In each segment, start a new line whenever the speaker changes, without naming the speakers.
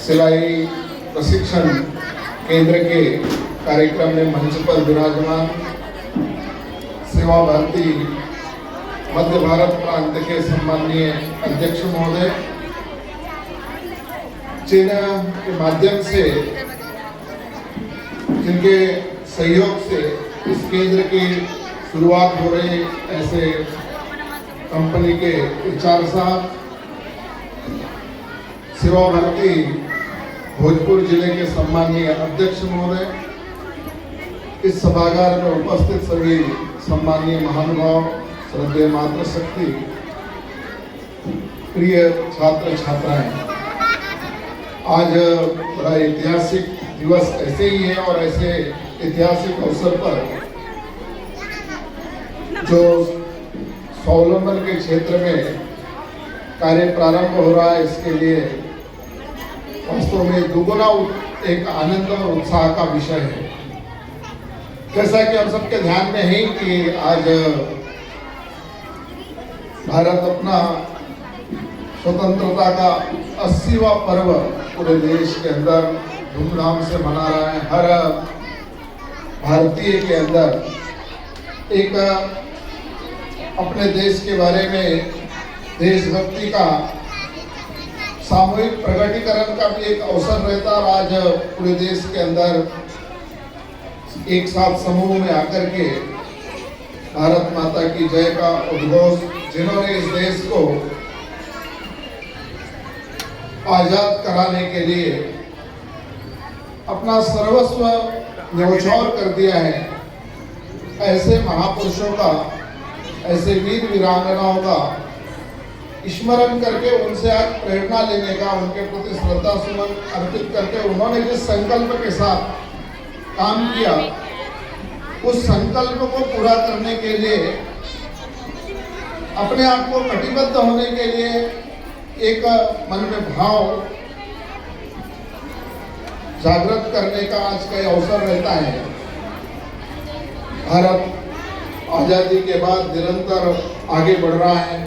सिलाई प्रशिक्षण केंद्र के कार्यक्रम में मंच पर विराजमान सेवा भारती मध्य भारत प्रांत के सम्माननीय अध्यक्ष महोदय, जिनके माध्यम से जिनके सहयोग से इस केंद्र की शुरुआत हो रही, ऐसे कंपनी के एचआर साहब, सेवा भारती भोजपुर जिले के सम्माननीय अध्यक्ष महोदय, इस सभागार में उपस्थित सभी सम्माननीय महानुभाव, श्रद्धेय मातृशक्ति, प्रिय छात्र छात्राएं, आज बड़ा ऐतिहासिक दिवस ऐसे ही है और ऐसे ऐतिहासिक अवसर पर जो स्वावलंबन के क्षेत्र में कार्य प्रारंभ हो रहा है, इसके लिए वास्तव में दुगुना एक आनंद और उत्साह का विषय है। जैसा कि हम सबके ध्यान में है कि आज भारत अपना स्वतंत्रता का 80वां पर्व पूरे देश के अंदर धूमधाम से मना रहा है। हर भारतीय के अंदर एक अपने देश के बारे में देशभक्ति का सामूहिक प्रकटीकरण का भी एक अवसर रहता है। आज पूरे देश के अंदर एक साथ समूह में आकर के भारत माता की जय का उद्घोष, जिन्होंने इस देश को आजाद कराने के लिए अपना सर्वस्व न्यौछावर कर दिया है, ऐसे महापुरुषों का, ऐसे वीर वीरांगनाओं का स्मरण करके उनसे आज प्रेरणा लेने का, उनके प्रति श्रद्धा सुमन अर्पित करके उन्होंने जिस संकल्प के साथ काम किया, उस संकल्प को पूरा करने के लिए, अपने आप को कटिबद्ध होने के लिए एक मन में भाव जागृत करने का आज का अवसर रहता है। भारत आजादी के बाद निरंतर आगे बढ़ रहा है।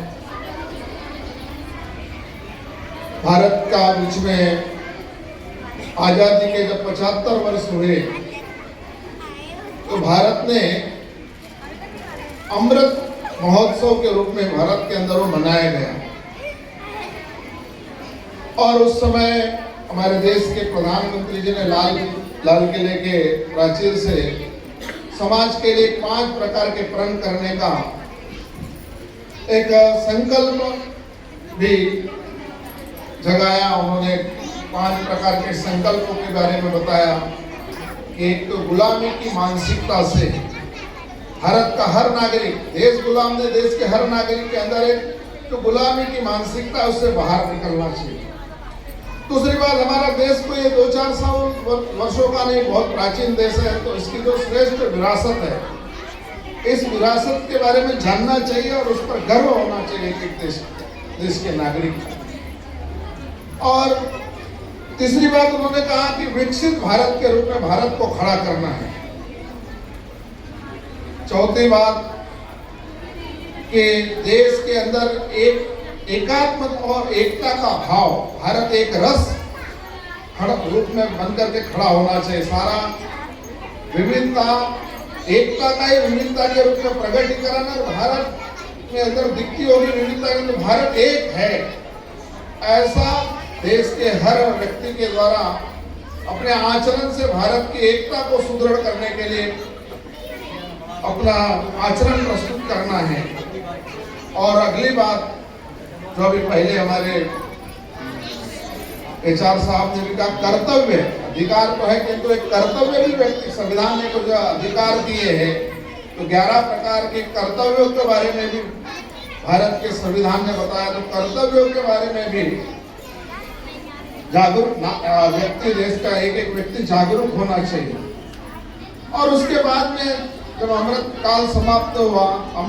भारत का बीच में आजादी के जब 75 वर्ष हुए तो भारत ने अमृत महोत्सव के रूप में भारत के अंदर वो मनाया गया और उस समय हमारे देश के प्रधानमंत्री जी ने लाल किले के प्राचीर से समाज के लिए 5 प्रकार के प्रण करने का एक संकल्प भी जगाया। उन्होंने 5 प्रकार के संकल्पों के बारे में बताया कि एक तो गुलामी की मानसिकता से भारत का हर नागरिक, देश गुलाम ने, देश के हर नागरिक के अंदर एक तो गुलामी की मानसिकता, उससे बाहर निकलना चाहिए। दूसरी बात, हमारा देश को ये 2-400 वर्षों का नहीं, बहुत प्राचीन देश है, तो इसकी जो श्रेष्ठ विरासत है, इस विरासत के बारे में जानना चाहिए और उस पर गर्व होना चाहिए कि देश के नागरिक। और तीसरी बात उन्होंने कहा कि विकसित भारत के रूप में भारत को खड़ा करना है। चौथी बात कि देश के अंदर एक एकात्म और एकता का भाव, भारत एक रस रूप में बनकर के खड़ा होना चाहिए। सारा विविधता, एकता का ही विविधता के रूप में प्रकटीकरण है। भारत के अंदर दिखती होगी विविधता, तो भारत एक है, ऐसा देश के हर व्यक्ति के द्वारा अपने आचरण से भारत की एकता को सुदृढ़ करने के लिए अपना आचरण प्रस्तुत करना है। और अगली बात जो अभी पहले हमारे एचआर साहब ने भी कहा, कर्तव्य, अधिकार तो है किंतु एक कर्तव्य भी व्यक्ति, संविधान ने जो अधिकार दिए हैं, तो 11 प्रकार के कर्तव्यों के बारे में भी भारत के संविधान ने बताया। तो कर्तव्यों के बारे में भी जागरूक व्यक्ति, देश का एक व्यक्ति जागरूक होना चाहिए। और उसके बाद में जब अमृत काल समाप्त हुआ,